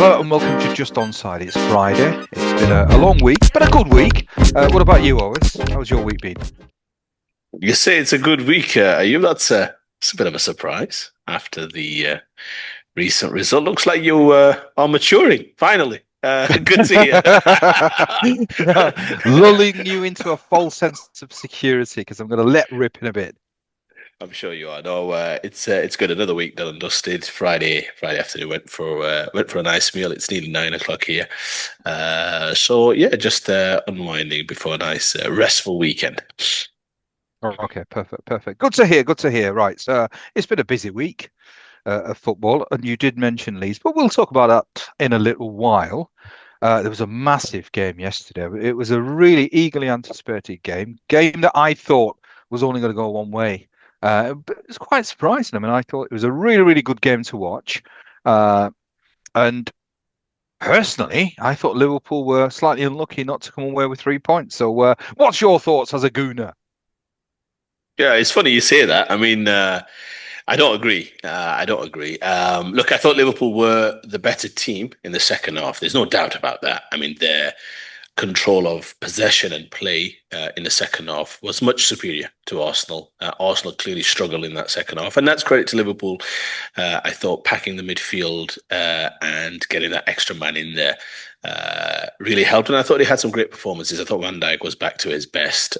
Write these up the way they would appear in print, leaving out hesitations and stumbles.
Hello and welcome to Just Onside. It's Friday. It's been a long week, but a good week. What about you, Owen? How's your week been? You say it's a good week, Ayub. It's a bit of a surprise after the recent result. Looks like you are maturing finally. Good to hear. Lulling you into a false sense of security because I'm going to let rip in a bit. I'm sure you are. No, it's good. Another week done and dusted. Friday afternoon went for a nice meal. It's nearly 9 o'clock here. So yeah, just unwinding before a nice restful weekend. Okay, perfect. Good to hear. Good to hear. Right, so it's been a busy week of football, and you did mention Leeds, but we'll talk about that in a little while. There was a massive game yesterday. It was a really eagerly anticipated game that I thought was only going to go one way. But it was quite surprising. I mean, I thought it was a really good game to watch. Uh, and personally, I thought Liverpool were slightly unlucky not to come away with 3 points. So, what's your thoughts as a gooner? Yeah, it's funny you say that. I mean, I don't agree. I don't agree. Look, I thought Liverpool were the better team in the second half. There's no doubt about that. I mean, their control of possession and play in the second half was much superior to Arsenal. Arsenal clearly struggled in that second half, and that's credit to Liverpool. I thought packing the midfield and getting that extra man in there really helped. And I thought he had some great performances. I thought Van Dijk was back to his best,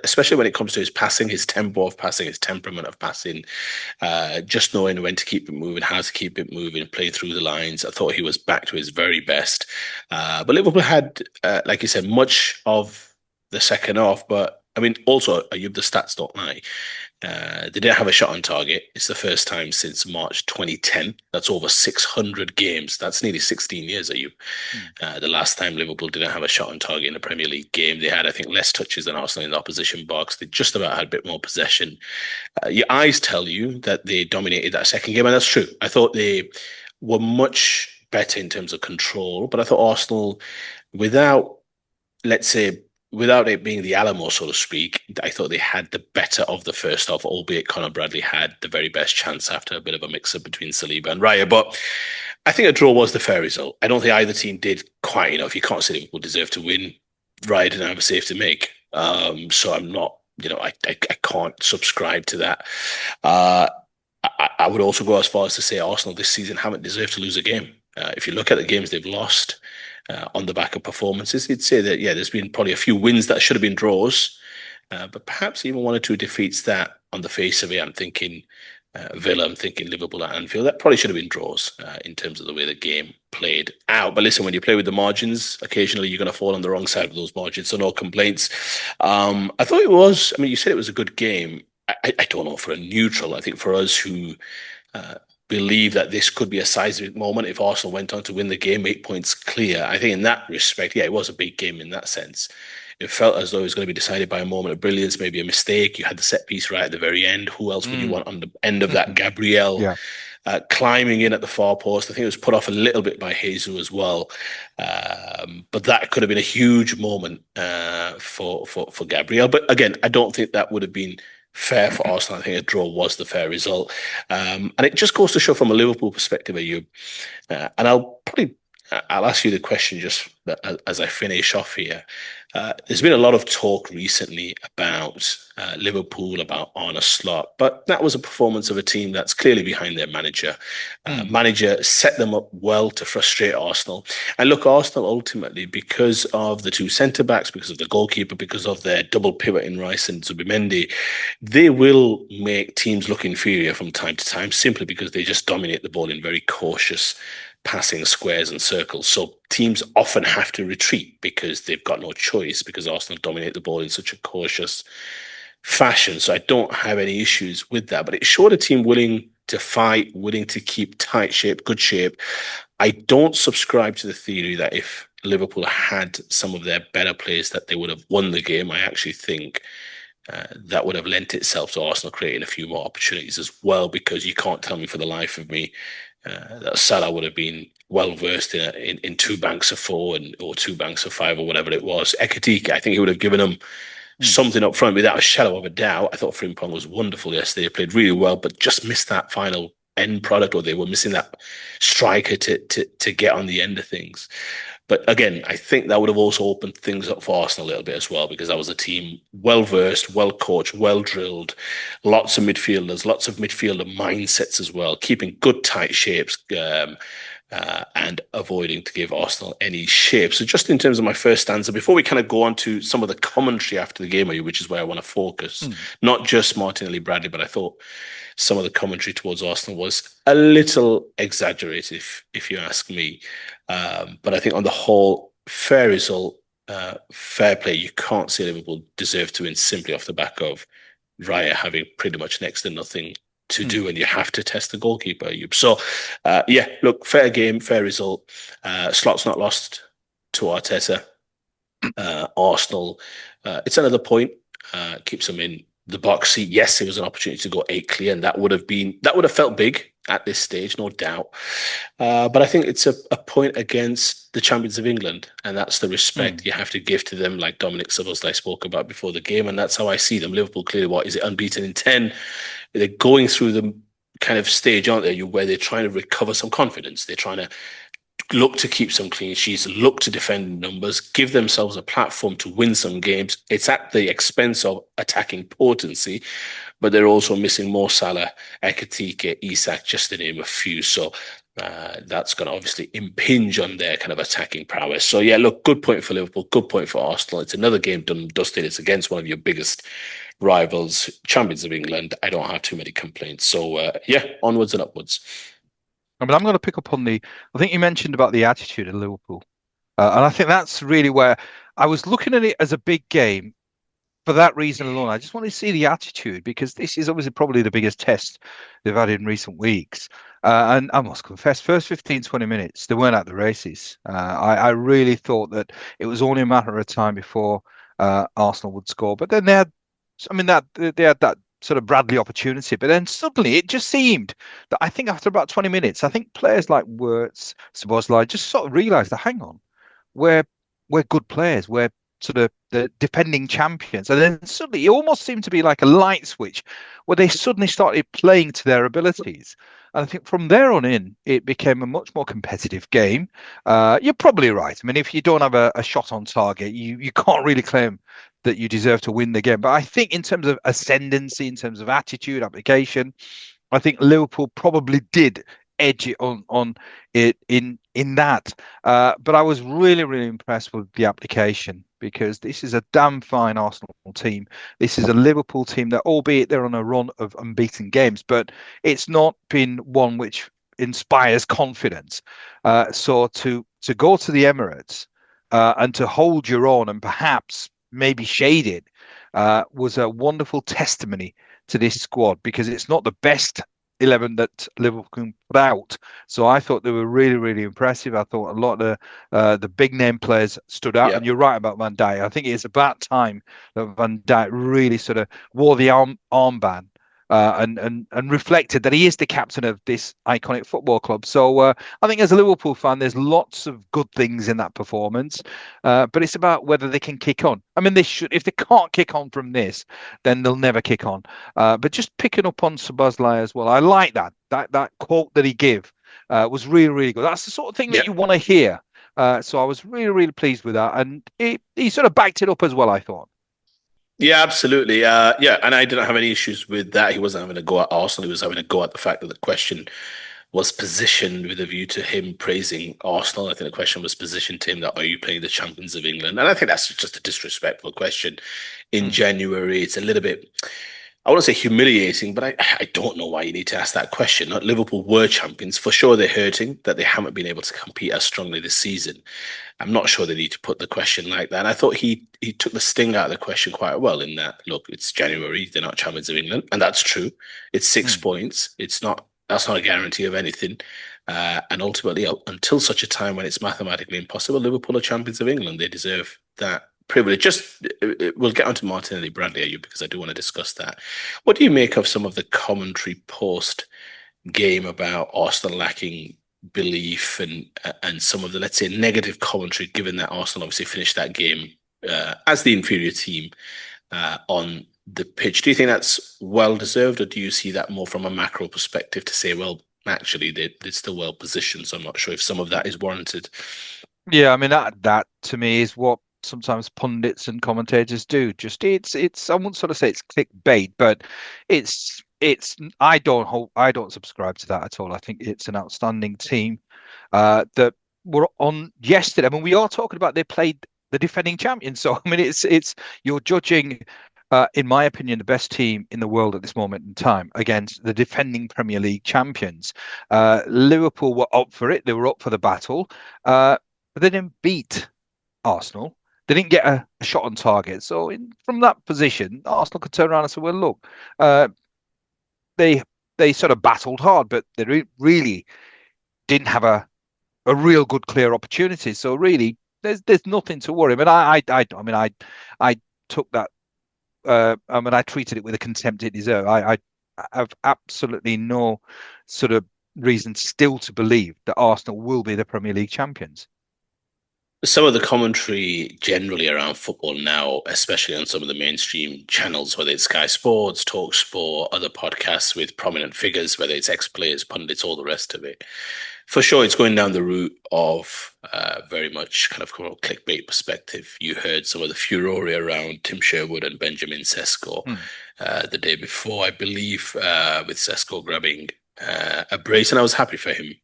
especially when it comes to his passing, his tempo of passing, his temperament of passing, just knowing when to keep it moving, how to keep it moving, play through the lines. I thought he was back to his very best. But Liverpool had, like you said, much of the second half. But I mean, also, Ayub, the stats don't lie. They didn't have a shot on target. It's the first time since March 2010. That's over 600 games. That's nearly 16 years, Ayub. Hmm. The last time Liverpool didn't have a shot on target in a Premier League game, they had, I think, less touches than Arsenal in the opposition box. They just about had a bit more possession. Your eyes tell you that they dominated that second game, and that's true. I thought they were much better in terms of control, but I thought Arsenal, without, let's say, without it being the Alamo, so to speak, I thought they had the better of the first half, albeit Conor Bradley had the very best chance after a bit of a mix-up between Saliba and Raya. But I think a draw was the fair result. I don't think either team did quite enough. You can't say Liverpool deserved to win. Raya didn't have a save to make. So I'm not, I can't subscribe to that. Uh, I would also go as far as to say Arsenal this season haven't deserved to lose a game. If you look at the games they've lost, on the back of performances, you'd say that, yeah, there's been probably a few wins that should have been draws, but perhaps even one or two defeats that, on the face of it, I'm thinking Villa, I'm thinking Liverpool at Anfield, that probably should have been draws in terms of the way the game played out. But listen, when you play with the margins, occasionally you're going to fall on the wrong side of those margins, so no complaints. I thought it was, I mean, you said it was a good game. I don't know, for a neutral, I think for us who uh, believe that this could be a seismic moment if Arsenal went on to win the game 8 points clear. I think in that respect, yeah, it was a big game in that sense. It felt as though it was going to be decided by a moment of brilliance, maybe a mistake. You had the set piece right at the very end. Who else would you Mm. want on the end of that? Gabriel Yeah. climbing in at the far post. I think it was put off a little bit by Jesus as well. But that could have been a huge moment for Gabriel. But again, I don't think that would have been fair for Arsenal. I think a draw was the fair result. And it just goes to show from a Liverpool perspective, you. And I'll ask you the question just as I finish off here. There's been a lot of talk recently about Liverpool, about Arne Slot, but that was a performance of a team that's clearly behind their manager. Mm. Manager set them up well to frustrate Arsenal. And look, Arsenal ultimately, because of the two centre backs, because of the goalkeeper, because of their double pivot in Rice and Zubimendi, they will make teams look inferior from time to time simply because they just dominate the ball in very cautious passing squares and circles. So teams often have to retreat because they've got no choice because Arsenal dominate the ball in such a cautious fashion. So I don't have any issues with that. But it showed a team willing to fight, willing to keep tight shape, good shape. I don't subscribe to the theory that if Liverpool had some of their better players that they would have won the game. I actually think that would have lent itself to Arsenal creating a few more opportunities as well, because you can't tell me for the life of me that Salah would have been well versed in two banks of four or two banks of five or whatever it was. Ekatike, I think he would have given them Mm. something up front without a shadow of a doubt. I thought Frimpong was wonderful yesterday. He played really well, but just missed that final end product, or they were missing that striker to get on the end of things. But again, I think that would have also opened things up for Arsenal a little bit as well, because that was a team well versed, well coached, well drilled, lots of midfielders, lots of midfielder mindsets as well, keeping good tight shapes. And avoiding to give Arsenal any shape. So just in terms of my first stanza, before we kind of go on to some of the commentary after the game, which is where I want to focus, Mm, not just Martinelli Bradley, but I thought some of the commentary towards Arsenal was a little exaggerated, if you ask me. But I think on the whole, fair result, fair play. You can't say Liverpool deserve to win simply off the back of Raya having pretty much next to nothing to mm, do, and you have to test the goalkeeper. So, yeah, look, fair game, fair result. Slot's not lost to Arteta. Arsenal, it's another point. Keeps them in the box seat. Yes, it was an opportunity to go 8 clear, and that would have felt big at this stage, no doubt. But I think it's a point against the champions of England, and that's the respect mm, you have to give to them, like Dominic Szoboszlai spoke about before the game, and that's how I see them. Liverpool clearly, what is it, unbeaten in 10? They're going through the kind of stage, aren't they, where they're trying to recover some confidence. They're trying to look to keep some clean sheets, look to defend numbers, give themselves a platform to win some games. It's at the expense of attacking potency, but they're also missing Mo Salah, Ekitike, Isak, just to name a few. So that's going to obviously impinge on their kind of attacking prowess. So yeah, look, good point for Liverpool, good point for Arsenal. It's another game done and dusted. It's against one of your biggest rivals, champions of England. I don't have too many complaints. So yeah, onwards and upwards. I mean, I'm going to pick up on I think you mentioned about the attitude of Liverpool. And I think that's really where I was looking at it as a big game for that reason alone. I just want to see the attitude because this is obviously probably the biggest test they've had in recent weeks. And I must confess, first 15, 20 minutes, they weren't at the races. I really thought that it was only a matter of time before Arsenal would score. But then I mean, they had that sort of Bradley opportunity. But then suddenly it just seemed that I think after about 20 minutes, I think players like Wirtz, Szoboszlai just sort of realised that, hang on, we're we're good players. We're sort of the defending champions. And then suddenly it almost seemed to be like a light switch where they suddenly started playing to their abilities. And I think from there on in, it became a much more competitive game. You're probably right. I mean, if you don't have a shot on target, you can't really claim that you deserve to win the game. But I think in terms of ascendancy, in terms of attitude, application, I think Liverpool probably did edge it on it in that. But I was really impressed with the application because this is a damn fine Arsenal team. This is a Liverpool team that, albeit they're on a run of unbeaten games, but it's not been one which inspires confidence. So to go to the Emirates and to hold your own and perhaps maybe shade it was a wonderful testimony to this squad because it's not the best 11 that Liverpool can put out. So I thought they were really impressive. I thought a lot of the big name players stood out. Yeah. And you're right about Van Dijk. I think it's about time that Van Dijk really sort of wore the armband. And reflected that he is the captain of this iconic football club. So I think as a Liverpool fan, there's lots of good things in that performance, but it's about whether they can kick on. I mean, they should. If they can't kick on from this, then they'll never kick on. But just picking up on Szoboszlai as well, I like that quote that he gave was really good. That's the sort of thing Yeah. that you want to hear. So I was really pleased with that, and he sort of backed it up as well. I thought. Yeah, absolutely. Yeah, and I didn't have any issues with that. He wasn't having a go at Arsenal. He was having a go at the fact that the question was positioned with a view to him praising Arsenal. I think the question was positioned to him that are you playing the champions of England? And I think that's just a disrespectful question. In Mm, January, it's a little bit, I want to say humiliating, but I don't know why you need to ask that question. Liverpool were champions. For sure, they're hurting that they haven't been able to compete as strongly this season. I'm not sure they need to put the question like that. And I thought he took the sting out of the question quite well in that, look, it's January, they're not champions of England. And that's true. It's six mm. points. That's not a guarantee of anything. And ultimately, until such a time when it's mathematically impossible, Liverpool are champions of England. They deserve that privilege. We'll get onto Martinelli Bradley, because I do want to discuss that. What do you make of some of the commentary post game about Arsenal lacking belief and some of the, let's say, negative commentary, given that Arsenal obviously finished that game as the inferior team on the pitch? Do you think that's well deserved, or do you see that more from a macro perspective to say, well, actually they're still well positioned. So I'm not sure if some of that is warranted. Yeah, I mean that to me is what sometimes pundits and commentators do. Just it's I wouldn't sort of say it's clickbait, but it's I don't subscribe to that at all. I think it's an outstanding team that were on yesterday. I mean, we are talking about they played the defending champions, so I mean it's you're judging. In my opinion, the best team in the world at this moment in time against the defending Premier League champions. Liverpool were up for it; they were up for the battle. But they didn't beat Arsenal. They didn't get a shot on target. So from that position, Arsenal could turn around and say, "Well, look, uh, they they sort of battled hard, but they really didn't have a real good clear opportunity. So really, there's nothing to worry." I mean, I mean, I took that. I mean, I treated it with the contempt it deserved. I have absolutely no sort of reason still to believe that Arsenal will be the Premier League champions. Some of the commentary generally around football now, especially on some of the mainstream channels, whether it's Sky Sports, Talk Sport, other podcasts with prominent figures, whether it's ex-players, pundits, all the rest of it. For sure, it's going down the route of very much kind of from a clickbait perspective. You heard some of the furore around Tim Sherwood and Benjamin Sesko Mm, the day before, I believe, with Sesko grabbing a brace, and I was happy for him.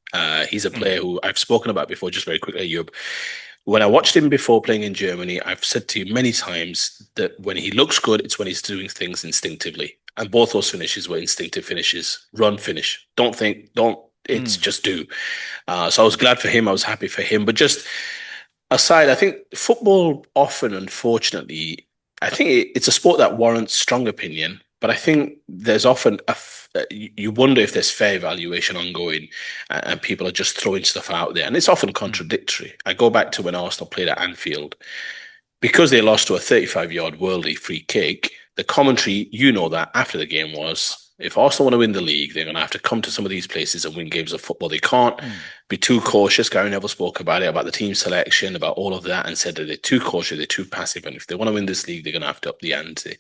He's a mm, player who I've spoken about before, just very quickly, Yub. When I watched him before playing in Germany, I've said to you many times that when he looks good, it's when he's doing things instinctively. And both those finishes were instinctive finishes. Run, finish. Don't think, don't, it's mm, just do. So I was glad for him. I was happy for him. But just aside, I think football often, unfortunately, I think it's a sport that warrants strong opinion. But I think there's often you wonder if there's fair evaluation ongoing, and people are just throwing stuff out there, and it's often mm, contradictory. I go back to when Arsenal played at Anfield because they lost to a 35-yard worldly free kick. The commentary, you know, that after the game was, if Arsenal want to win the league, they're going to have to come to some of these places and win games of football. They can't mm, be too cautious. Gary Neville spoke about it, about the team selection, about all of that, and said that they're too cautious, they're too passive, and if they want to win this league, they're going to have to up the ante.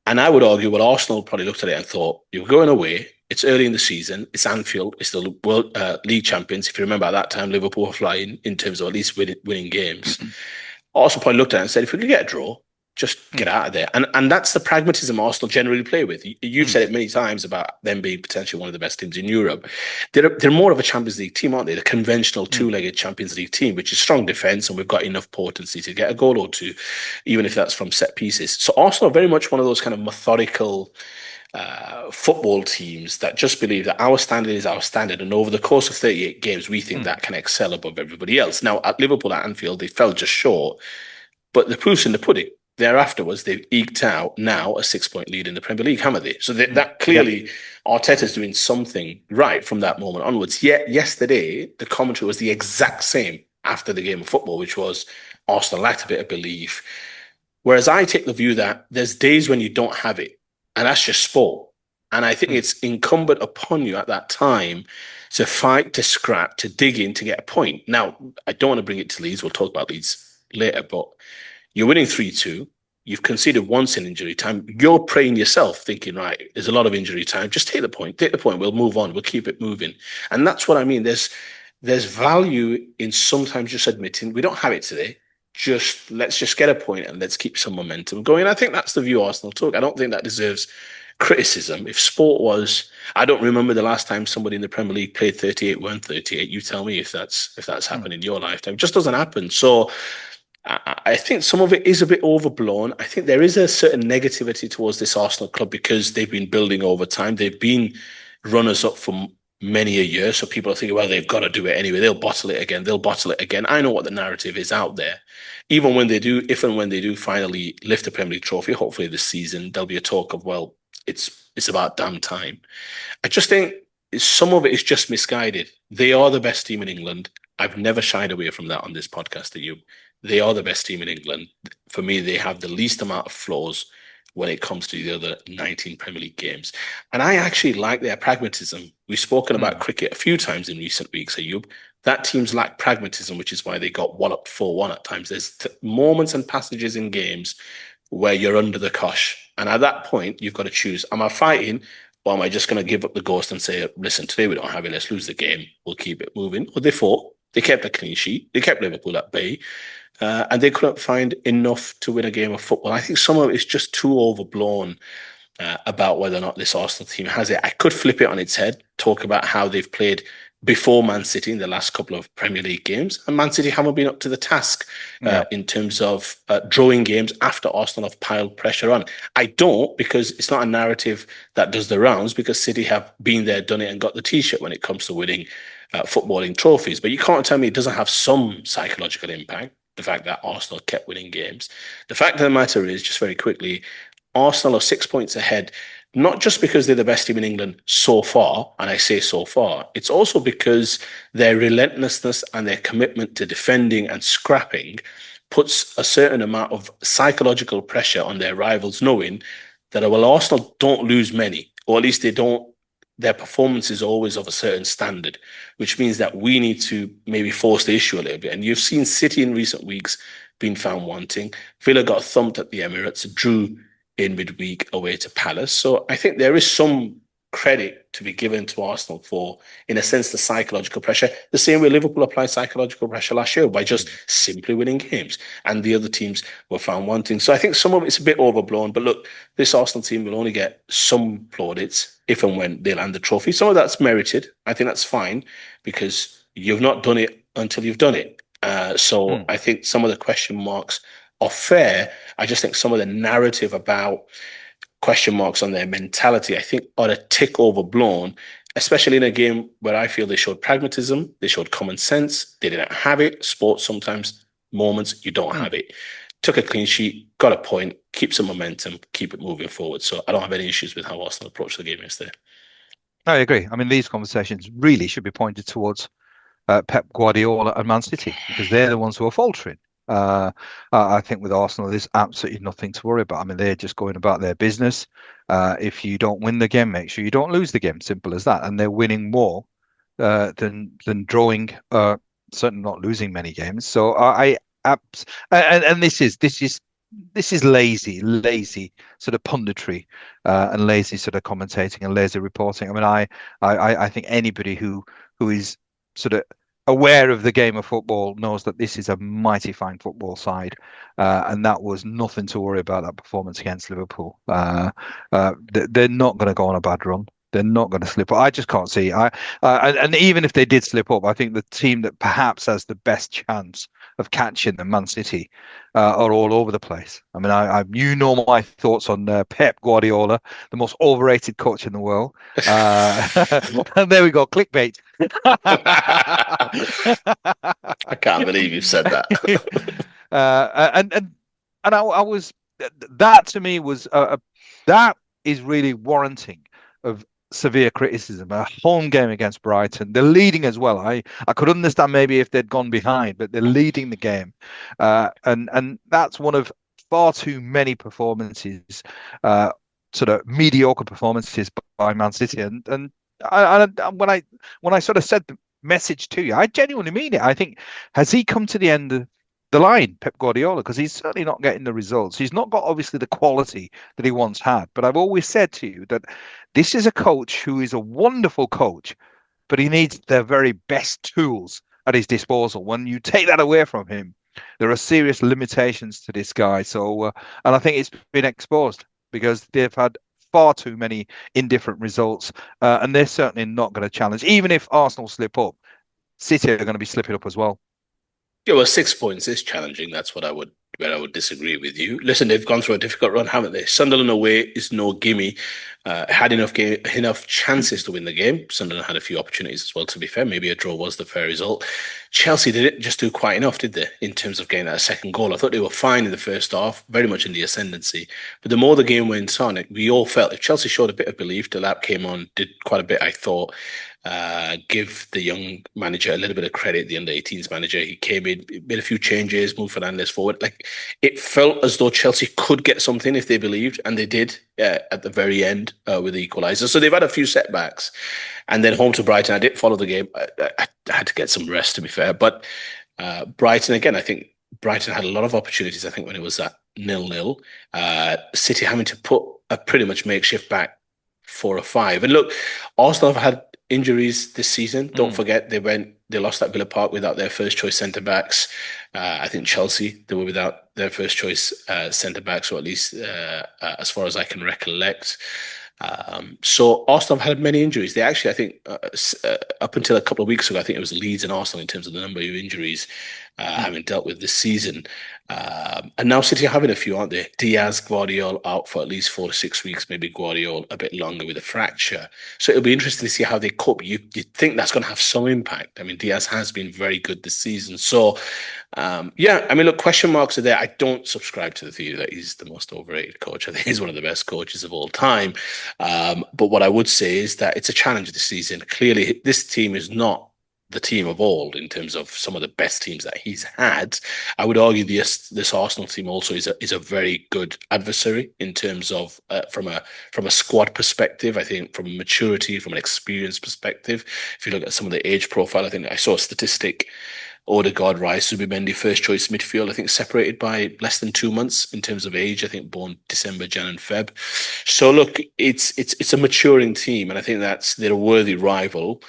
And I would argue, well, Arsenal probably looked at it and thought, you're going away. It's early in the season. It's Anfield. It's the World League champions. If you remember at that time, Liverpool were flying in terms of at least winning games. mm, Arsenal probably looked at it and said, if we could get a draw, just get mm, out of there. And that's the pragmatism Arsenal generally play with. You've mm, said it many times about them being potentially one of the best teams in Europe. They're more of a Champions League team, aren't they? The conventional mm, two-legged Champions League team, which is strong defence, and we've got enough potency to get a goal or two, even if that's from set pieces. So Arsenal are very much one of those kind of methodical football teams that just believe that our standard is our standard. And over the course of 38 games, we think mm, that can excel above everybody else. Now, at Liverpool, at Anfield, they fell just short, but the proof's in the pudding. Thereafterwards, they've eked out now a 6 point lead in the Premier League, haven't they? So mm. that Yep. clearly Arteta's doing something right from that moment onwards. Yet yesterday, the commentary was the exact same after the game of football, which was Arsenal lacked a bit of belief. Whereas I take the view that there's days when you don't have it, and that's just sport. And I think Mm, it's incumbent upon you at that time to fight, to scrap, to dig in to get a point. Now, I don't want to bring it to Leeds. We'll talk about Leeds later, but you're winning 3-2. You've conceded once in injury time. You're praying yourself, thinking, right, there's a lot of injury time. Just take the point. Take the point. We'll move on. We'll keep it moving. And that's what I mean. There's value in sometimes just admitting we don't have it today. Just let's just get a point and let's keep some momentum going. I think that's the view Arsenal took. I don't think that deserves criticism. If sport was, I don't remember the last time somebody in the Premier League played 38, weren't 38. You tell me if that's mm, happened in your lifetime. It just doesn't happen. So I think some of it is a bit overblown. I think there is a certain negativity towards this Arsenal club because they've been building over time. They've been runners up for many a year. So people are thinking, well, they've got to do it anyway. They'll bottle it again. They'll bottle it again. I know what the narrative is out there. Even when they do, if and when they do finally lift the Premier League trophy, hopefully this season, there'll be a talk of, well, it's about damn time. I just think some of it is just misguided. They are the best team in England. I've never shied away from that on this podcast to you. They are the best team in England. For me, they have the least amount of flaws when it comes to the other 19 Premier League games. And I actually like their pragmatism. We've spoken about mm. cricket a few times in recent weeks, Ayub. That team's lack pragmatism, which is why they got one up 4-1 at times. There's moments and passages in games where you're under the cosh. And at that point, you've got to choose. Am I fighting Or am I just going to give up the ghost and say, listen, today we don't have it. Let's lose the game. We'll keep it moving. Or they fought. They kept a clean sheet. They kept Liverpool at bay. And they couldn't find enough to win a game of football. I think some of it's just too overblown about whether or not this Arsenal team has it. I could flip it on its head, talk about how they've played before Man City in the last couple of Premier League games, and Man City haven't been up to the task Yeah. in terms of drawing games after Arsenal have piled pressure on. I don't, because it's not a narrative that does the rounds, because City have been there, done it, and got the T-shirt when it comes to winning footballing trophies. But you can't tell me it doesn't have some psychological impact. The fact that Arsenal kept winning games. The fact of the matter is, just very quickly, Arsenal are 6 points ahead, not just because they're the best team in England so far, and I say so far, it's also because their relentlessness and their commitment to defending and scrapping puts a certain amount of psychological pressure on their rivals, knowing that, well, Arsenal don't lose many, or at least they don't. Their performance is always of a certain standard, which means that we need to maybe force the issue a little bit. And you've seen City in recent weeks being found wanting. Villa got thumped at the Emirates, drew in midweek away to Palace. So I think there is some credit to be given to Arsenal for, in a sense, the psychological pressure. The same way Liverpool applied psychological pressure last year by just simply winning games, and the other teams were found wanting. So I think some of it's a bit overblown. But look, this Arsenal team will only get some plaudits if and when they land the trophy. Some of that's merited. I think that's fine, because you've not done it until you've done it. So Mm. I think some of the question marks are fair. I just think some of the narrative about question marks on their mentality, I think, are a tick overblown, especially in a game where I feel they showed pragmatism, they showed common sense, they didn't have it. Sports sometimes, moments, you don't Mm. have it. Took a clean sheet, got a point, keep some momentum, keep it moving forward. So I don't have any issues with how Arsenal approached the game yesterday. I agree. I mean, these conversations really should be pointed towards Pep Guardiola and Man City because they're the ones who are faltering. I think with Arsenal, there's absolutely nothing to worry about. I mean, they're just going about their business. If you don't win the game, make sure you don't lose the game. Simple as that. And they're winning more than drawing. Certainly not losing many games. So and this is lazy sort of punditry and lazy sort of commentating and lazy reporting. I mean, I think anybody who is sort of aware of the game of football knows that this is a mighty fine football side, and that was nothing to worry about that performance against Liverpool. They're not going to go on a bad run. They're not going to slip up. I just can't see. And even if they did slip up, I think the team that perhaps has the best chance of catching them, Man City, are all over the place. I mean, you know my thoughts on Pep Guardiola, the most overrated coach in the world. And there we go, clickbait. I can't believe you've said that. And I was that to me was that is really warranting of severe criticism. A home game against Brighton, they're leading as well. I could understand maybe if they'd gone behind, but they're leading the game, and that's one of far too many performances, sort of mediocre performances by Man City. And when I sort of said the message to you, I genuinely mean it. I think has he come to the end of the line, Pep Guardiola, because he's certainly not getting the results. He's not got obviously the quality that he once had. But I've always said to you that this is a coach who is a wonderful coach, but he needs the very best tools at his disposal. When you take that away from him, there are serious limitations to this guy. So, and I think it's been exposed because they've had far too many indifferent results, and they're certainly not going to challenge. Even if Arsenal slip up, City are going to be slipping up as well. Yeah, well, 6 points is challenging. That's what I would where I would disagree with you. Listen, they've gone through a difficult run, haven't they? Sunderland away is no gimme. Had enough chances to win the game. Sunderland had a few opportunities as well. To be fair, maybe a draw was the fair result. Chelsea didn't just do quite enough, did they? In terms of getting that second goal, I thought they were fine in the first half, very much in the ascendancy. But the more the game went on, we all felt if Chelsea showed a bit of belief, the lap came on, did quite a bit. I thought give the young manager a little bit of credit, the under-18s manager. He came in, made a few changes, moved Fernandes forward. Like it felt as though Chelsea could get something if they believed, and they did at the very end with the equaliser. So they've had a few setbacks, and then home to Brighton. I didn't follow the game. I had to get some rest, to be fair. But Brighton again, I think Brighton had a lot of opportunities. I think when it was at 0-0, City having to put a pretty much makeshift back 4 or 5. And look, Arsenal have had injuries this season. Don't Mm, forget they lost at Villa Park without their first choice centre backs. I think Chelsea, they were without their first choice centre backs, or at least as far as I can recollect. So Arsenal have had many injuries. They actually, I think, up until a couple of weeks ago, I think it was Leeds and Arsenal in terms of the number of injuries mm, having dealt with this season. And now City are having a few, aren't they? Diaz, Guardiola out for at least 4 to 6 weeks, maybe Guardiola a bit longer with a fracture. So it'll be interesting to see how they cope. You'd think that's going to have some impact. I mean, Diaz has been very good this season. So, yeah, I mean, look, question marks are there. I don't subscribe to the theory that he's the most overrated coach. I think he's one of the best coaches of all time. But what I would say is that it's a challenge this season. Clearly, this team is not the team of old in terms of some of the best teams that he's had. I would argue this Arsenal team also is a very good adversary in terms of from a squad perspective. I think from maturity, from an experience perspective. If you look at some of the age profile, I think I saw a statistic. Odegaard, Rice, Zubimendi, first choice midfield, I think separated by less than 2 months in terms of age. I think born December, Jan, and Feb. So look, it's a maturing team, and I think they're a worthy rival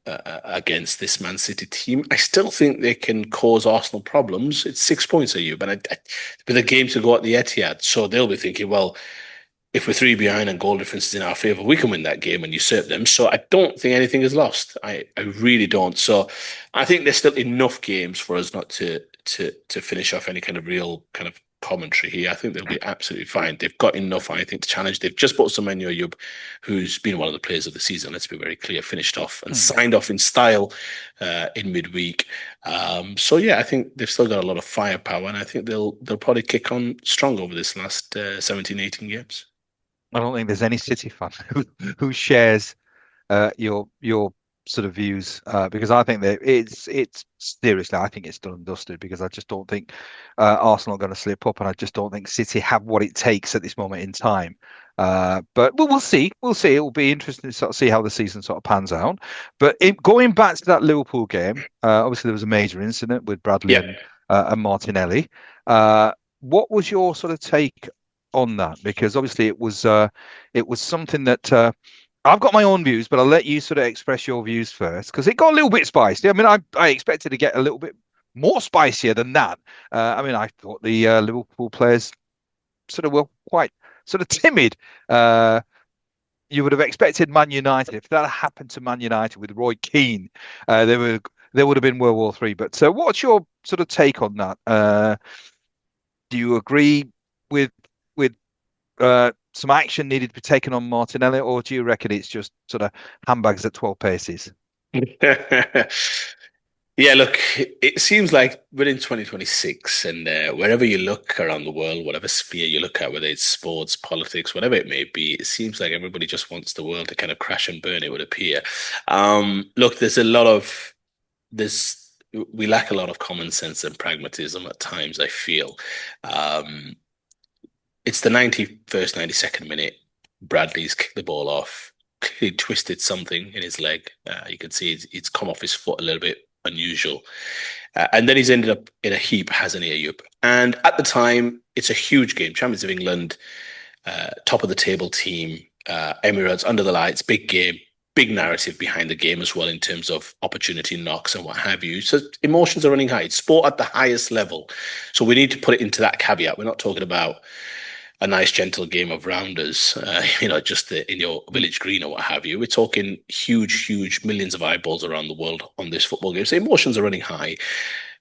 against this Man City team. I still think they can cause Arsenal problems. It's 6 points, are you? But with a game to go at the Etihad, so they'll be thinking, well, if we're three behind and goal difference is in our favour, we can win that game and usurp them. So I don't think anything is lost. I really don't. So I think there's still enough games for us not to finish off any kind of real kind of commentary here. I think they'll be absolutely fine. They've got enough, I think, to challenge. They've just bought Semenyo Yub, who's been one of the players of the season. Let's be very clear, finished off and mm. signed off in style in midweek. So yeah, I think they've still got a lot of firepower, and I think they'll probably kick on strong over this last 17, 18 games. I don't think there's any City fan who shares your sort of views because I think that it's seriously I think it's done and dusted because I just don't think Arsenal are going to slip up and I just don't think City have what it takes at this moment in time. But we'll see. We'll see. It will be interesting to sort of see how the season sort of pans out. But going back to that Liverpool game, obviously there was a major incident with Bradley Yeah. and Martinelli. Uh, what was your sort of take on that? Because obviously it was something that. I've got my own views, but I'll let you sort of express your views first because it got a little bit spicy. I mean, I expected to get a little bit more spicier than that. I mean, I thought the Liverpool players sort of were quite sort of timid. Uh, you would have expected Man United if that happened to Man United with Roy Keane, there would have been World War Three. But what's your sort of take on that? Do you agree with with some action needed to be taken on Martinelli, or do you reckon it's just sort of handbags at 12 paces? Yeah, look, it seems like we're in 2026, and wherever you look around the world, whatever sphere you look at, whether it's sports, politics, whatever it may be, it seems like everybody just wants the world to kind of crash and burn, it would appear. Look, there's we lack a lot of common sense and pragmatism at times, I feel. Um, it's the 91st, 92nd minute. Bradley's kicked the ball off. He twisted something in his leg. You can see it's come off his foot a little bit unusual. And then he's ended up in a heap, hasn't he, Ayub? And at the time, it's a huge game. Champions of England, top of the table team, Emirates, under the lights, big game, big narrative behind the game as well in terms of opportunity knocks and what have you. So emotions are running high. It's sport at the highest level. So we need to put it into that caveat. We're not talking about a nice, gentle game of rounders, just in your village green or what have you. We're talking huge, huge millions of eyeballs around the world on this football game. So emotions are running high.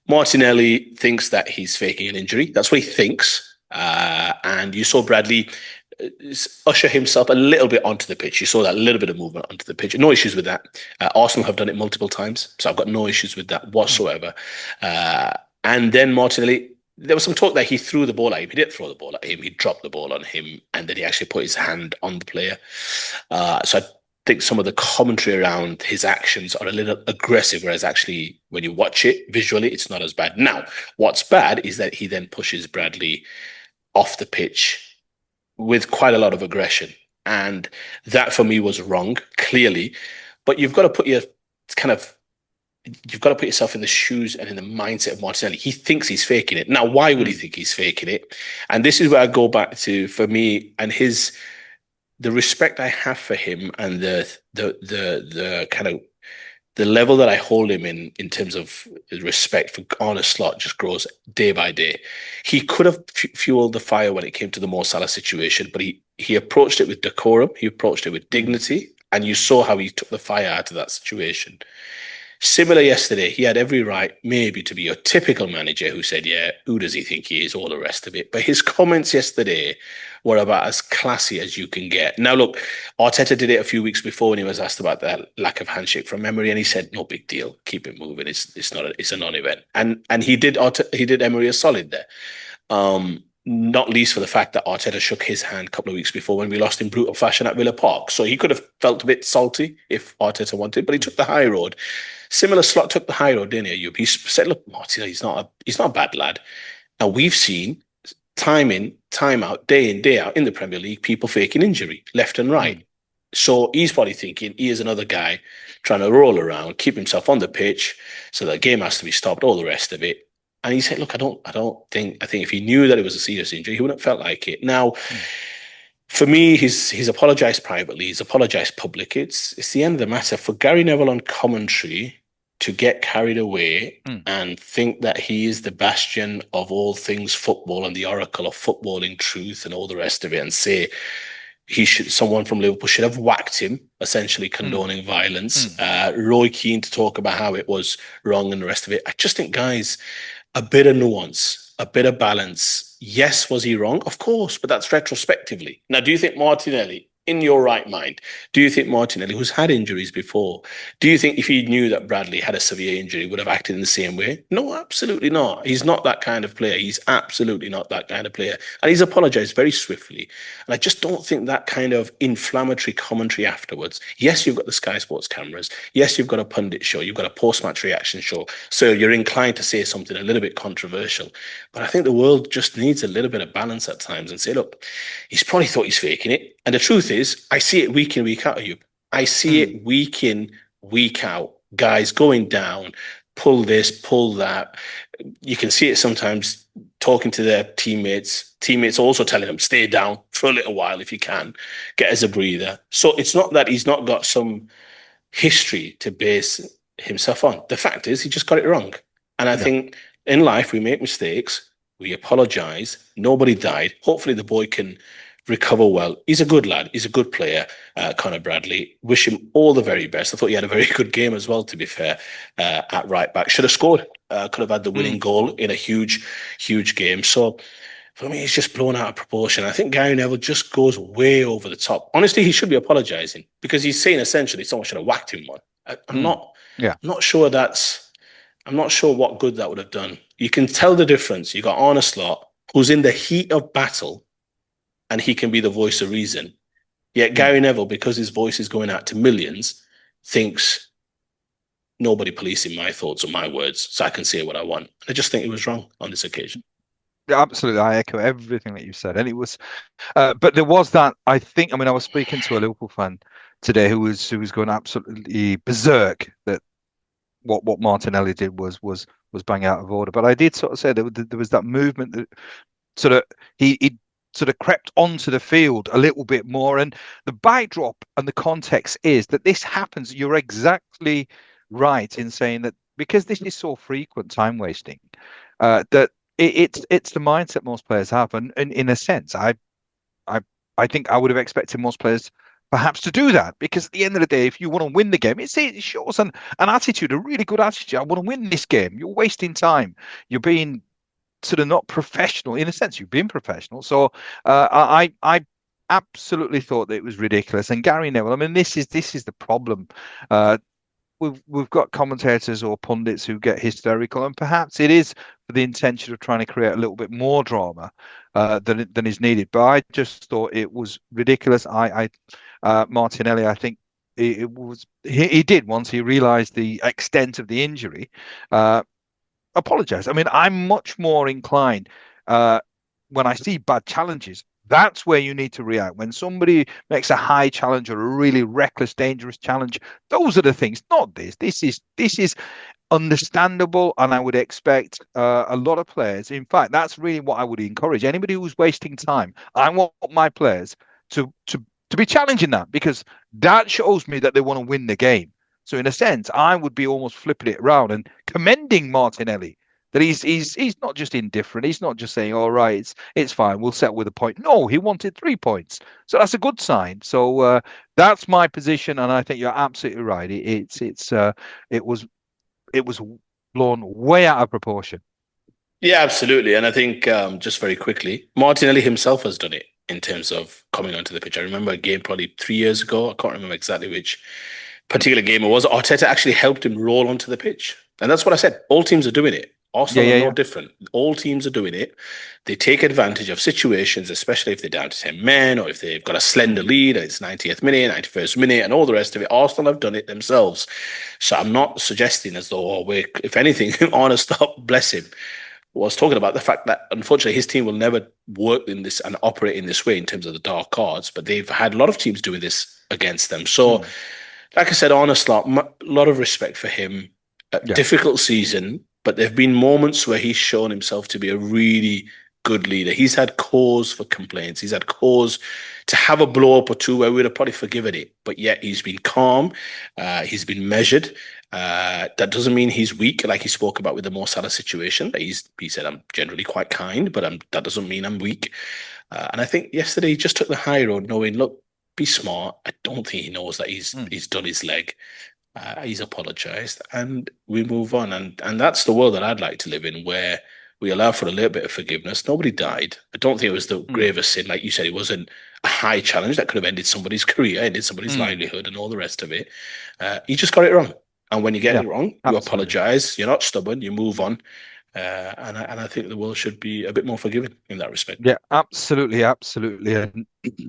Martinelli thinks that he's faking an injury. That's what he thinks. And you saw Bradley usher himself a little bit onto the pitch. You saw that little bit of movement onto the pitch. No issues with that. Arsenal have done it multiple times, so I've got no issues with that whatsoever. And then Martinelli, there was some talk that he threw the ball at him. He didn't throw the ball at him. He dropped the ball on him, and then he actually put his hand on the player. So I think some of the commentary around his actions are a little aggressive, whereas actually when you watch it visually, it's not as bad. Now, what's bad is that he then pushes Bradley off the pitch with quite a lot of aggression. And that for me was wrong, clearly. But you've got to put yourself in the shoes and in the mindset of Martinelli. He thinks he's faking it. Now, why would he think he's faking it? And this is where I go back to, for me, and his the respect I have for him and the kind of the level that I hold him in terms of respect for Arne Slot just grows day by day. He could have fueled the fire when it came to the Mo Salah situation, but he approached it with decorum, he approached it with Mm, dignity, and you saw how he took the fire out of that situation. Similar yesterday, he had every right, maybe, to be your typical manager who said, yeah, who does he think he is? All the rest of it. But his comments yesterday were about as classy as you can get. Now, look, Arteta did it a few weeks before when he was asked about that lack of handshake from Emery, and he said, no big deal, keep it moving. It's not it's a non-event. And he did Emery a solid there. Not least for the fact that Arteta shook his hand a couple of weeks before when we lost in brutal fashion at Villa Park. So he could have felt a bit salty if Arteta wanted, but he took the high road. Similar Slot took the high road, didn't he? He said, "Look, Martin, he's not a bad lad." And we've seen time in, time out, day in, day out in the Premier League, people faking injury left and right. mm, So he's probably thinking he is another guy trying to roll around, keep himself on the pitch, so the game has to be stopped, all the rest of it. And he said, "Look, I think if he knew that it was a serious injury, he wouldn't have felt like it." Now, mm, for me, he's apologised privately, he's apologised publicly. It's the end of the matter for Gary Neville on commentary to get carried away mm, and think that he is the bastion of all things football and the oracle of footballing truth and all the rest of it, and say someone from Liverpool should have whacked him, essentially mm, condoning violence. mm. Roy Keane to talk about how it was wrong and the rest of it. I just think, guys, a bit of nuance, a bit of balance. Yes, was he wrong? Of course, but that's retrospectively. Now, do you think Martinelli, in your right mind, do you think Martinelli, who's had injuries before, do you think if he knew that Bradley had a severe injury, would have acted in the same way? No, absolutely not. He's not that kind of player. He's absolutely not that kind of player. And he's apologized very swiftly. And I just don't think that kind of inflammatory commentary afterwards. Yes, you've got the Sky Sports cameras. Yes, you've got a pundit show. You've got a post-match reaction show. So you're inclined to say something a little bit controversial. But I think the world just needs a little bit of balance at times and say, look, he's probably thought he's faking it. And the truth is, I see it week in, week out of you. I see Mm. it week in, week out. Guys going down, pull this, pull that. You can see it sometimes talking to their teammates. Teammates also telling them, stay down for a little while if you can, get as a breather. So it's not that he's not got some history to base himself on. The fact is, he just got it wrong. And I Yeah. think in life, we make mistakes, we apologize. Nobody died. Hopefully, the boy can recover well. He's a good lad. He's a good player, Connor Bradley. Wish him all the very best. I thought he had a very good game as well, to be fair, at right back. Should have scored. Could have had the winning Mm. goal in a huge, huge game. So for me, it's just blown out of proportion. I think Gary Neville just goes way over the top. Honestly, he should be apologising because he's saying essentially someone should have whacked him one. I'm Mm. not, Yeah. I'm not sure that's, I'm not sure what good that would have done. You can tell the difference. You got Arne Slot, who's in the heat of battle, and he can be the voice of reason. Yet Mm. Gary Neville, because his voice is going out to millions, thinks nobody policing my thoughts or my words, so I can say what I want. I just think it was wrong on this occasion. Yeah, absolutely. I echo everything that you said. And it was, but there was that, I think, I mean, I was speaking to a Liverpool fan today who was going absolutely berserk that what Martinelli did was bang out of order. But I did sort of say that there was that movement that sort of he sort of crept onto the field a little bit more. And the backdrop and the context is that this happens. You're exactly right in saying that because this is so frequent time wasting, that it's the mindset most players have. And in a sense, I I think I would have expected most players perhaps to do that because at the end of the day, if you want to win the game, it shows an attitude, a really good attitude. I want to win this game. You're wasting time. You're being sort of not professional in a sense. You've been professional. So I absolutely thought that it was ridiculous. And Gary Neville, I mean, this is the problem. Uh, we've got commentators or pundits who get hysterical, and perhaps it is for the intention of trying to create a little bit more drama than is needed. But I just thought it was ridiculous. Martinelli, I think it was he did once he realised the extent of the injury. Uh, Apologize. I mean, I'm much more inclined uh, when I see bad challenges. That's where you need to react. When somebody makes a high challenge or a really reckless, dangerous challenge, those are the things. Not this. This is understandable, and I would expect a lot of players. In fact, that's really what I would encourage anybody who's wasting time. I want my players to to be challenging that because that shows me that they want to win the game. So in a sense, I would be almost flipping it around and commending Martinelli that he's not just indifferent. He's not just saying, "All right, it's fine. We'll settle with a point." No, he wanted 3 points, so that's a good sign. So that's my position, and I think you're absolutely right. It was it was blown way out of proportion. Yeah, absolutely. And I think just very quickly, Martinelli himself has done it in terms of coming onto the pitch. I remember a game probably 3 years ago. I can't remember exactly which particular game it was. Arteta actually helped him roll onto the pitch. And that's what I said. All teams are doing it. Yeah, Arsenal are yeah, no yeah. different. All teams are doing it. They take advantage of situations, especially if they're down to 10 men or if they've got a slender lead and it's 90th minute, 91st minute, and all the rest of it. Arsenal have done it themselves. So I'm not suggesting as though, oh, we're, if anything, on a stop, bless him, was talking about the fact that unfortunately his team will never work in this and operate in this way in terms of the dark cards, but they've had a lot of teams doing this against them. So, Mm, like I said, on a slot, a lot of respect for him. A yeah. difficult season, but there have been moments where he's shown himself to be a really good leader. He's had cause for complaints. He's had cause to have a blow up or two where we'd have probably forgiven it, but yet he's been calm. He's been measured. That doesn't mean he's weak, like he spoke about with the Mo Salah situation. He said I'm generally quite kind, but that doesn't mean I'm weak. And I think yesterday he just took the high road, knowing, look, be smart. I don't think he knows that Mm, he's done his leg. He's apologized, and we move on. And that's the world that I'd like to live in, where we allow for a little bit of forgiveness. Nobody died. I don't think it was the mm, gravest sin, like you said. It wasn't a high challenge that could have ended somebody's career, ended somebody's mm. livelihood, and all the rest of it. He just got it wrong. And when you get Yeah, it wrong, you absolutely. apologize. You're not stubborn. You move on. And I think the world should be a bit more forgiving in that respect. Yeah, absolutely, absolutely.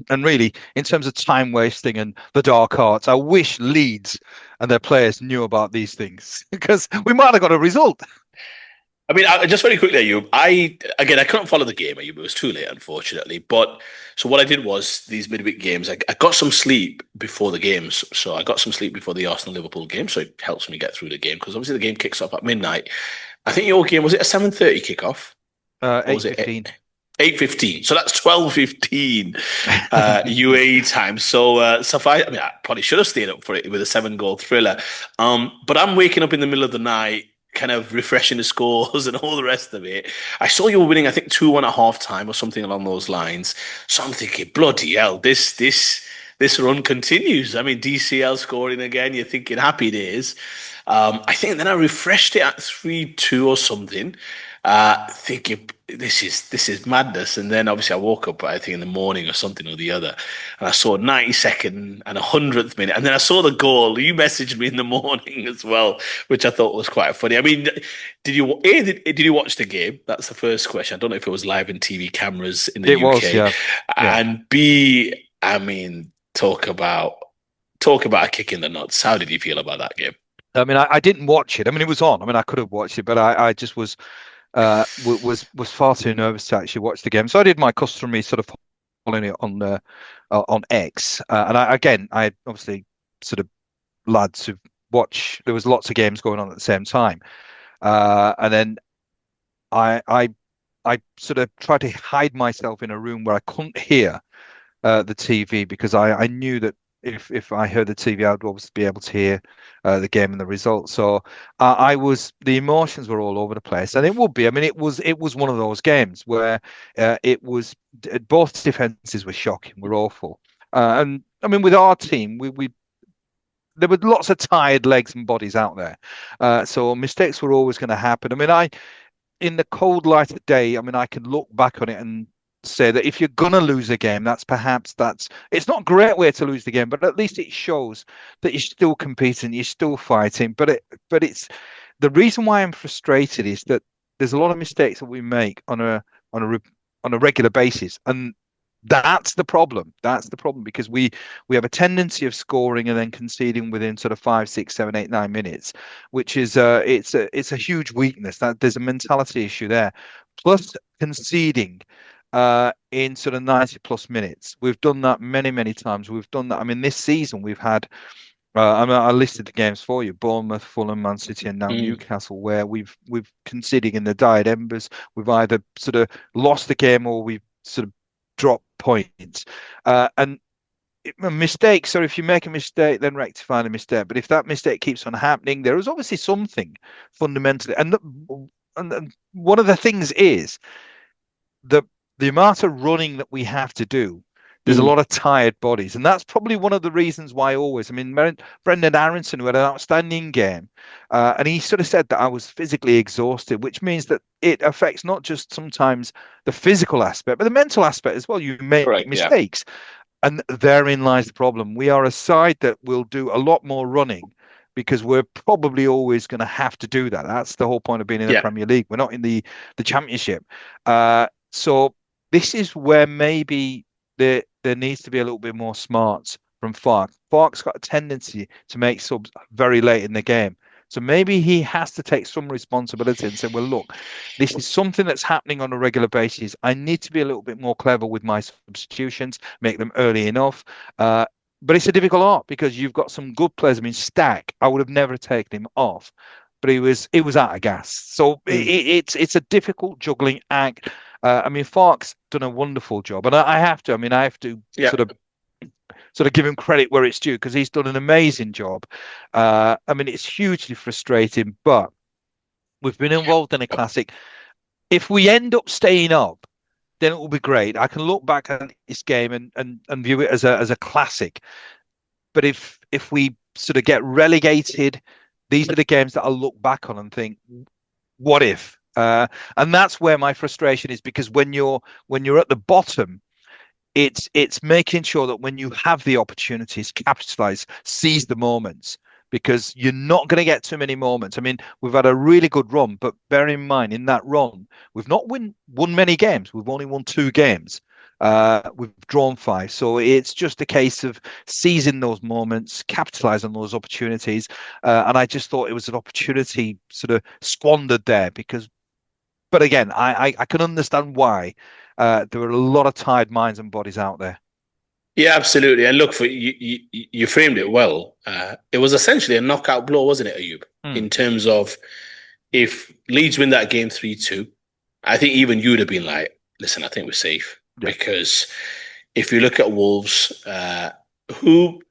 And really, in terms of time wasting and the dark arts, I wish Leeds and their players knew about these things because we might have got a result. I mean, just very quickly, Ayub. I couldn't follow the game, Ayub. It was too late, unfortunately. But so what I did was these midweek games. I got some sleep before the games, so I got some sleep before the Arsenal Liverpool game, so it helps me get through the game because obviously the game kicks off at midnight. I think your game was it a 7:30 kickoff or was Eight it fifteen. 8:15? So that's 12:15 UAE time. So I mean, I probably should have stayed up for it with a 7 goal thriller. But I'm waking up in the middle of the night, kind of refreshing the scores and all the rest of it. I saw you were winning, I think 2-1 at half time or something along those lines. So I'm thinking, bloody hell, this run continues. I mean, DCL scoring again. You're thinking happy days. I think then I refreshed it at 3-2 or something, thinking this is madness. And then obviously I woke up, I think in the morning or something or the other, and I saw 92nd and 100th minute, and then I saw the goal. You messaged me in the morning as well, which I thought was quite funny. I mean, did you watch the game? That's the first question. I don't know if it was live in TV cameras in the It was, UK, yeah, yeah. and B, I mean, talk about a kick in the nuts. How did you feel about that game? I mean, I didn't watch it. I mean, it was on. I mean, I could have watched it, but I just was far too nervous to actually watch the game. So I did my customary sort of following it on X, and I obviously sort of lads who watch. There was lots of games going on at the same time, and then I I I sort of tried to hide myself in a room where I couldn't hear the TV because I knew that if I heard the TV, I'd obviously be able to hear the game and the results. So the emotions were all over the place, and it would be. I mean, it was one of those games where both defenses were shocking, were awful, and I mean with our team, we there were lots of tired legs and bodies out there, so mistakes were always going to happen. I mean, in the cold light of day, I mean, I can look back on it and say that if you're gonna lose a game, that's it's not a great way to lose the game, but at least it shows that you're still competing, you're still fighting. But it's the reason why I'm frustrated is that there's a lot of mistakes that we make on a on a regular basis, and that's the problem. That's the problem because we have a tendency of scoring and then conceding within sort of 5, 6, 7, 8, 9 minutes, which is it's a huge weakness. That there's a mentality issue there. Plus conceding in sort of 90 plus minutes. We've done that many, many times. We've done that. I mean, this season we've had I mean, I listed the games for you: Bournemouth, Fulham, Man City, and now Mm, Newcastle, where we've conceded in the dyed embers. We've either sort of lost the game or we've sort of dropped points. And mistakes, or if you make a mistake, then rectify the mistake. But if that mistake keeps on happening, there is obviously something fundamentally. And one of the things is the the amount of running that we have to do. There's a Mm, lot of tired bodies, and that's probably one of the reasons why. Always, I mean, Brendan Aronson, who had an outstanding game, and he sort of said that I was physically exhausted, which means that it affects not just sometimes the physical aspect, but the mental aspect as well. You make correct. Yeah. mistakes. And therein lies the problem. We are a side that will do a lot more running because we're probably always going to have to do that. That's the whole point of being in the Yeah. Premier League. We're not in the Championship. So this is where maybe there needs to be a little bit more smarts from Fark. Fark's got a tendency to make subs very late in the game. So maybe he has to take some responsibility and say, well, look, this is something that's happening on a regular basis. I need to be a little bit more clever with my substitutions, make them early enough. Uh, but it's a difficult art because you've got some good players. I mean, Stack, I would have never taken him off, but he was out of gas. So Mm, it's a difficult juggling act. I mean, Fark's done a wonderful job, and I have to. I mean, I have to yeah. sort of give him credit where it's due because he's done an amazing job. I mean, it's hugely frustrating, but we've been involved in a classic. If we end up staying up, then it will be great. I can look back at this game and view it as a classic. But if we sort of get relegated, these are the games that I'll look back on and think, what if? And that's where my frustration is because when you're at the bottom, it's making sure that when you have the opportunities, capitalize, seize the moments, because you're not going to get too many moments. I mean, we've had a really good run, but bear in mind, in that run, we've not won many games. We've only won two games. We've drawn five. So it's just a case of seizing those moments, capitalize on those opportunities. And I just thought it was an opportunity sort of squandered there because but again, I can understand why there are a lot of tired minds and bodies out there. Yeah, absolutely. And look, for you framed it well. It was essentially a knockout blow, wasn't it, Ayub? Hmm. In terms of if Leeds win that game 3-2, I think even you'd have been like, listen, I think we're safe. Yeah. Because if you look at Wolves, who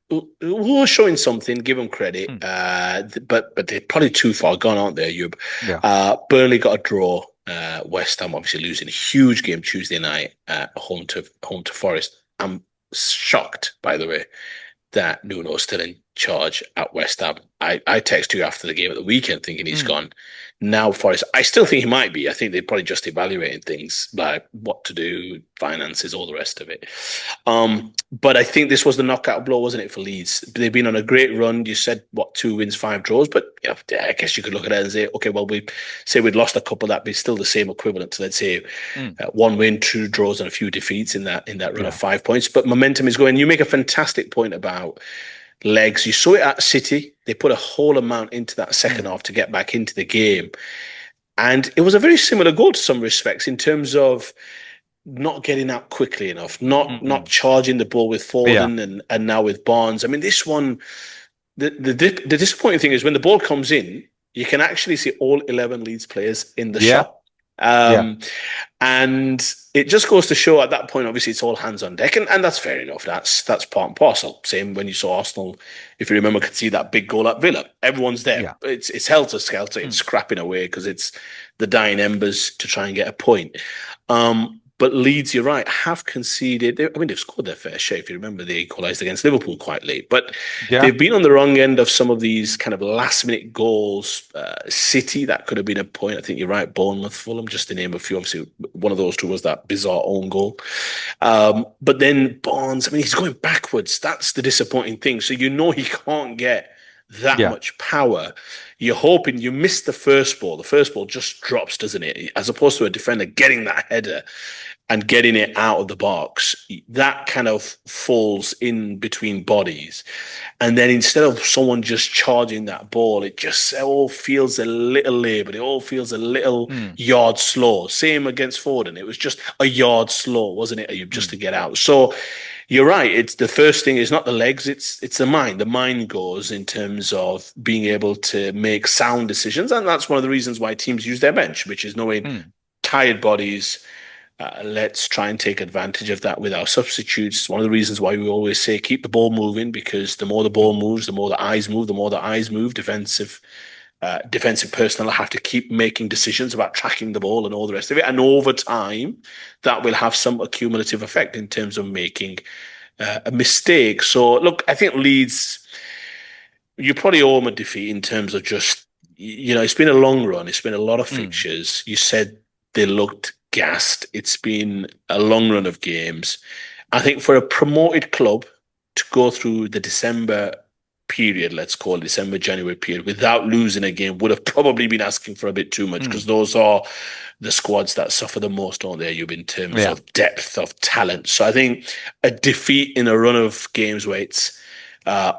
are showing something, give them credit. Hmm. But they're probably too far gone, aren't they, Ayub? Yeah. Burnley got a draw. West Ham obviously losing a huge game Tuesday night home to Forest. I'm shocked, by the way, that Nuno's still in charge at West Ham. I texted you after the game at the weekend thinking he's Hmm. gone. Now Forest, I still think he might be. I think they're probably just evaluating things like what to do, finances, all the rest of it. But I think this was the knockout blow, wasn't it, for Leeds? They've been on a great run. You said what, 2 wins, 5 draws, but you know, I guess you could look at it and say, okay, well, we say we'd lost a couple, that'd be still the same equivalent to, let's say, Hmm. 1 win, 2 draws, and a few defeats in that run of Yeah. 5 points. But momentum is going. You make a fantastic point about legs. You saw it at City. They put a whole amount into that second Hmm. half to get back into the game. And it was a very similar goal to some respects in terms of not getting out quickly enough, not Hmm. charging the ball with Yeah. Foden and now with Barnes. I mean, this one, the disappointing thing is when the ball comes in, you can actually see all 11 Leeds players in the Yeah. shot. Yeah. Um, and it just goes to show at that point, obviously, it's all hands on deck, and that's fair enough. That's part and parcel. Same when you saw Arsenal, if you remember, could see that big goal at Villa. Everyone's there. Yeah. It's helter skelter. It's Hmm. scrapping away because it's the dying embers to try and get a point. But Leeds, you're right, have conceded. I mean, they've scored their fair share. If you remember, they equalised against Liverpool quite late. But Yeah. they've been on the wrong end of some of these kind of last minute goals. City, that could have been a point. I think you're right. Bournemouth, Fulham, just to name a few. Obviously, one of those two was that bizarre own goal. But then Barnes, I mean, he's going backwards. That's the disappointing thing. So you know he can't get that Yeah. much power. You're hoping you miss the first ball. The first ball just drops, doesn't it? As opposed to a defender getting that header and getting it out of the box, that kind of falls in between bodies. And then instead of someone just charging that ball, it all feels a little laboured. It all feels a little Hmm. yard slow. Same against Foden. It was just a yard slow, wasn't it, Ayub, just Hmm. to get out. So you're right. It's the first thing is not the legs, it's the mind. The mind goes in terms of being able to make sound decisions. And that's one of the reasons why teams use their bench, which is knowing Hmm. tired bodies, Let's try and take advantage of that with our substitutes. One of the reasons why we always say keep the ball moving, because the more the ball moves, the more the eyes move. The more the eyes move, defensive personnel have to keep making decisions about tracking the ball and all the rest of it. And over time, that will have some accumulative effect in terms of making a mistake. So, look, I think Leeds, you probably owe them a defeat in terms of just, it's been a long run. It's been a lot of Mm, fixtures. You said they looked gassed. It's been a long run of games. I think for a promoted club to go through the December period, let's call it December, January period, without losing a game would have probably been asking for a bit too much, because mm, those are the squads that suffer the most, don't they, you in terms yeah. of depth of talent. So I think a defeat in a run of games where it's uh,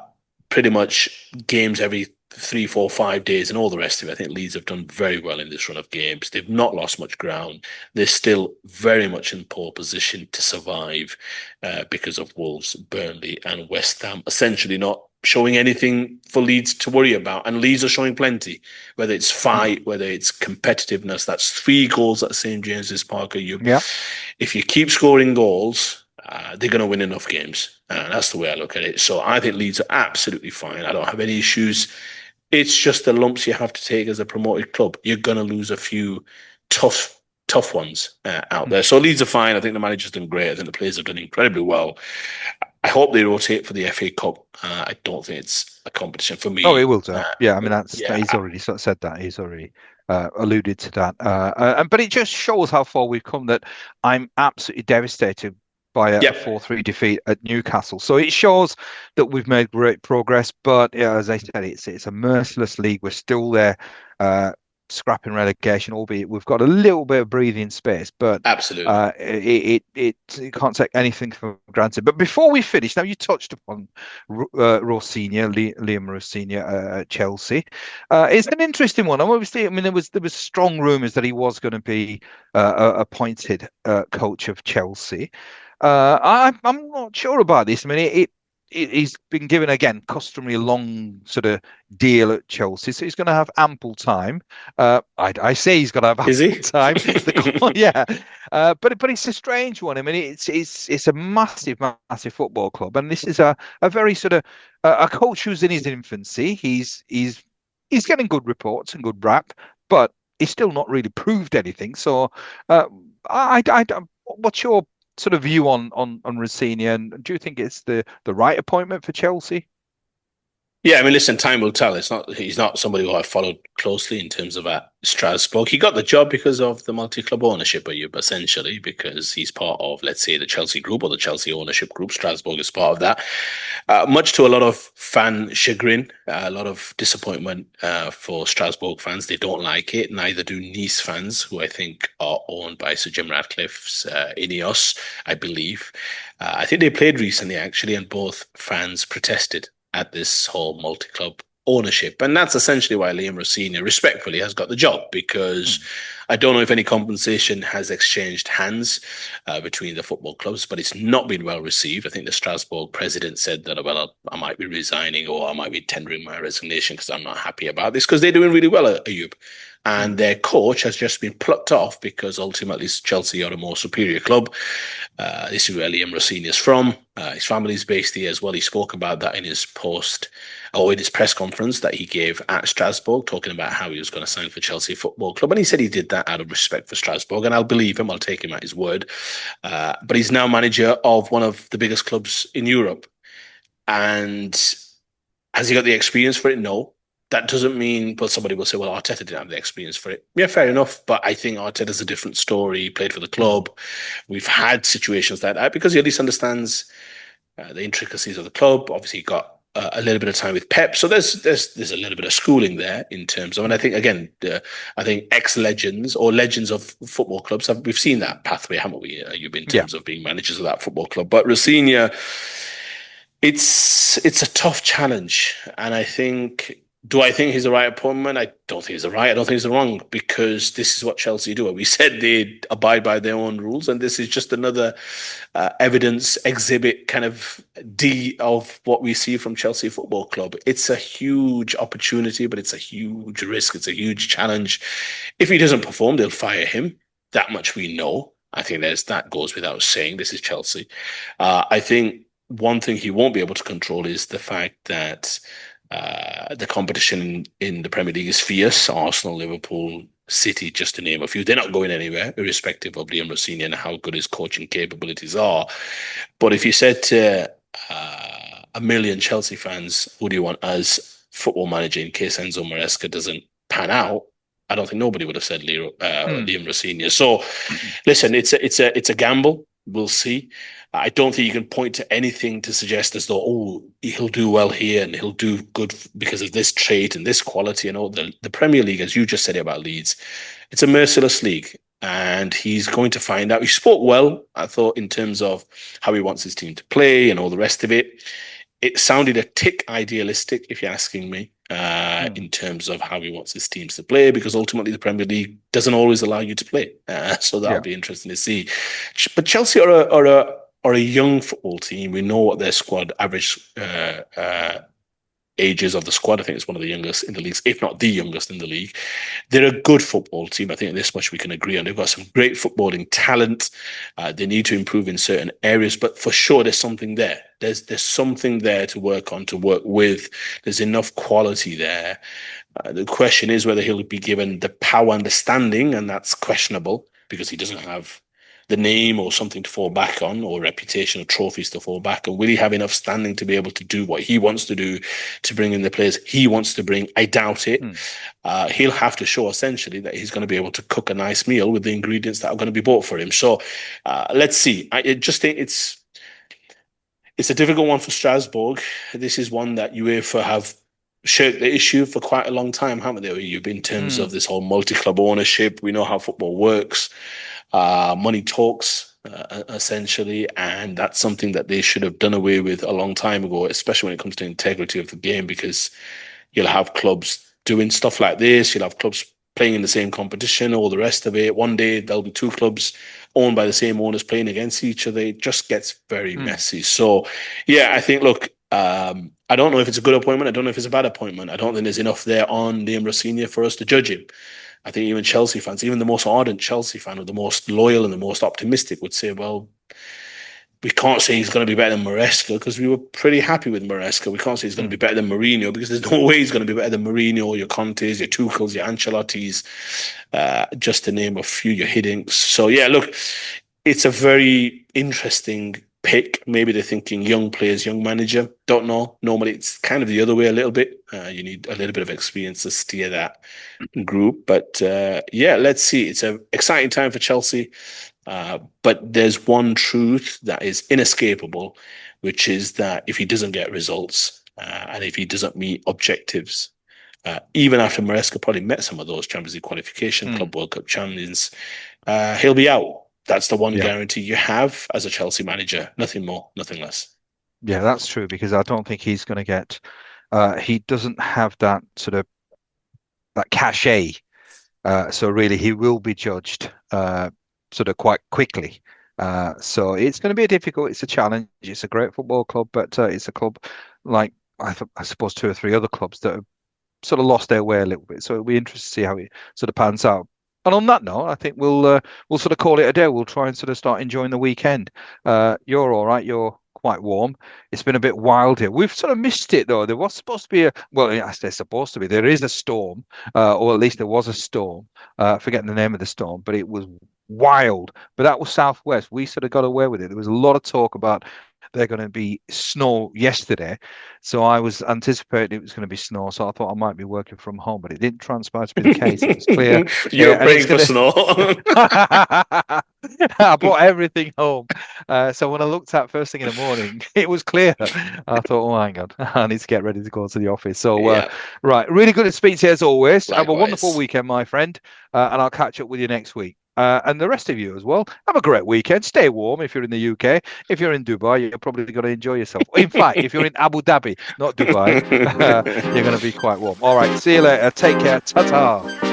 pretty much games every 3, 4, 5 days and all the rest of it. I think Leeds have done very well in this run of games. They've not lost much ground. They're still very much in pole position to survive because of Wolves, Burnley, and West Ham essentially not showing anything for Leeds to worry about. And Leeds are showing plenty, whether it's Mm, fight, whether it's competitiveness. That's 3 goals at St James's Park. yeah. If you keep scoring goals, they're going to win enough games. That's the way I look at it. So I think Leeds are absolutely fine. I don't have any issues. It's just the lumps you have to take as a promoted club. You're going to lose a few tough, tough ones out there. Mm. So Leeds are fine. I think the manager's done great. I think the players have done incredibly well. I hope they rotate for the FA Cup. I don't think it's a competition for Oh, it me. will do. Yeah, I mean Yeah, he's already sort of said that. He's already alluded to that. But it just shows how far we've come. That I'm absolutely devastated by a yeah, 4-3 defeat at Newcastle. So it shows that we've made great progress. But yeah, as I said, it's a merciless league. We're still there, scrapping relegation, albeit we've got a little bit of breathing space. But absolutely. you can't take anything for granted. But before we finish, now you touched upon Rosenior, Liam Rosenior at Chelsea. It's an interesting one. Obviously, I mean, there was strong rumours that he was going to be appointed coach of Chelsea. I'm not sure about this. I mean, he's been given again customary long sort of deal at Chelsea, so he's going to have ample time. I say he's going to have Is ample he? time. Yeah, but it's a strange one. I mean, it's a massive, massive football club, and this is a very sort of a coach who's in his infancy. He's getting good reports and good rap, but he's still not really proved anything. So, uh, what's your sort of view on Rosenior, and do you think it's the right appointment for Chelsea? Yeah, I mean, listen, time will tell. He's not somebody who I followed closely in terms of at Strasbourg. He got the job because of the multi-club ownership, essentially, because he's part of, let's say, the Chelsea group or the Chelsea ownership group. Strasbourg is part of that. Much to a lot of fan chagrin, a lot of disappointment for Strasbourg fans. They don't like it. Neither do Nice fans, who I think are owned by Sir Jim Ratcliffe's Ineos, I believe. I think they played recently, actually, and both fans protested at this whole multi-club ownership. And that's essentially why Liam Rosenior respectfully has got the job, because Hmm. I don't know if any compensation has exchanged hands between the football clubs, but it's not been well received. I think the Strasbourg president said that, well, I might be resigning or I might be tendering my resignation because I'm not happy about this, because they're doing really well at Ayub. And Hmm. their coach has just been plucked off because ultimately Chelsea are a more superior club. This is where Liam Rossini is from. His family's based here as well. He spoke about that in his in his press conference that he gave at Strasbourg, talking about how he was going to sign for Chelsea Football Club. And he said he did that out of respect for Strasbourg. And I'll believe him. I'll take him at his word. But he's now manager of one of the biggest clubs in Europe. And has he got the experience for it? No. That doesn't mean, but somebody will say, well, Arteta didn't have the experience for it. Yeah, fair enough. But I think Arteta's a different story. He played for the Hmm. club. We've had situations like that because he at least understands the intricacies of the club. Obviously, he got a little bit of time with Pep, so there's a little bit of schooling there in terms of. And I Hmm. think again, I think ex legends or legends of football clubs we've seen that pathway, haven't we? You've been in Yeah. terms of being managers of that football club, but Rosenior, it's a tough challenge, and I think. Do I think he's the right appointment? I don't think he's the right. I don't think he's the wrong, because this is what Chelsea do. We said they abide by their own rules, and this is just another evidence exhibit, kind of D of what we see from Chelsea Football Club. It's a huge opportunity, but it's a huge risk. It's a huge challenge. If he doesn't perform, they'll fire him. That much we know. I think that goes without saying. This is Chelsea. I think one thing he won't be able to control is the fact that the competition in the Premier League is fierce. Arsenal, Liverpool, City, just to name a few. They're not going anywhere, irrespective of Liam Rosenior and how good his coaching capabilities are. But if you said to a million Chelsea fans, who do you want as football manager in case Enzo Maresca doesn't pan out? I don't think nobody would have said Hmm. Liam Rosenior. So, listen, it's a gamble. We'll see. I don't think you can point to anything to suggest as though, oh, he'll do well here and he'll do good because of this trait and this quality and all. The Premier League, as you just said about Leeds, it's a merciless league. And he's going to find out. He spoke well, I thought, in terms of how he wants his team to play and all the rest of it. It sounded a tick idealistic, if you're asking me, Hmm. in terms of how he wants his teams to play, because ultimately the Premier League doesn't always allow you to play. So that'll Yeah. be interesting to see. But Chelsea are a young football team. We know what their squad average ages of the squad. I think it's one of the youngest in the league, if not the youngest in the league. They're a good football team. I think this much we can agree on. They've got some great footballing talent. They need to improve in certain areas, but for sure, there's something there. There's something there to work on, to work with. There's enough quality there. The question is whether he'll be given the power and the standing, and that's questionable because he doesn't have the name or something to fall back on, or reputation or trophies to fall back on. Will he have enough standing to be able to do what he wants to do, to bring in the players he wants to bring? I doubt it. Hmm. He'll have to show essentially that he's going to be able to cook a nice meal with the ingredients that are going to be bought for him. So let's see. I just think it's a difficult one for Strasbourg. This is one that UEFA have shirked the issue for quite a long time, haven't they? You've in terms Hmm. of this whole multi-club ownership. We know how football works. Money talks, essentially, and that's something that they should have done away with a long time ago, especially when it comes to integrity of the game, because you'll have clubs doing stuff like this. You'll have clubs playing in the same competition, all the rest of it. One day there'll be two clubs owned by the same owners playing against each other. It just gets very Hmm. messy. So, yeah, I think, look, I don't know if it's a good appointment. I don't know if it's a bad appointment. I don't think there's enough there on Liam Rosenior for us to judge him. I think even Chelsea fans, even the most ardent Chelsea fan or the most loyal and the most optimistic would say, well, we can't say he's going to be better than Maresca because we were pretty happy with Maresca. We can't say he's going to Hmm. be better than Mourinho because there's no way he's going to be better than Mourinho, your Contes, your Tuchels, your Ancelottis, just to name a few, your Hiddinks. So, yeah, look, it's a very interesting pick. Maybe they're thinking young players, young manager. Don't know. Normally, it's kind of the other way a little bit. You need a little bit of experience to steer that group. But yeah, let's see. It's an exciting time for Chelsea. But there's one truth that is inescapable, which is that if he doesn't get results and if he doesn't meet objectives, even after Maresca probably met some of those Champions League qualification, Hmm. Club World Cup champions, he'll be out. That's the one Yeah. guarantee you have as a Chelsea manager. Nothing more, nothing less. Yeah, that's true because I don't think he's going to get. He doesn't have that sort of that cachet. So really, he will be judged sort of quite quickly. So it's going to be a difficult. It's a challenge. It's a great football club, but it's a club like I suppose two or three other clubs that have sort of lost their way a little bit. So it'll be interesting to see how it sort of pans out. And on that note, I think we'll sort of call it a day. We'll try and sort of start enjoying the weekend. You're all right. You're quite warm. It's been a bit wild here. We've sort of missed it though. There was supposed to be a well, yes, there's supposed to be. There is a storm, or at least there was a storm. Forgetting the name of the storm, but it was wild. But that was southwest. We sort of got away with it. There was a lot of talk about they're going to be snow yesterday. So I was anticipating it was going to be snow. So I thought I might be working from home, but it didn't transpire to be the case. It was clear. You're And it's praying for going to. snow. I brought everything home. So when I looked at first thing in the morning, it was clear. I thought, oh, hang on, I need to get ready to go to the office. So, Yeah, right, really good to speak to you as always. Have a wonderful likewise. weekend, my friend, and I'll catch up with you next week. And the rest of you as well. Have a great weekend. Stay warm if you're in the UK. If you're in Dubai, you're probably going to enjoy yourself. In fact, if you're in Abu Dhabi, not Dubai, you're going to be quite warm. All right. See you later. Take care. Ta ta.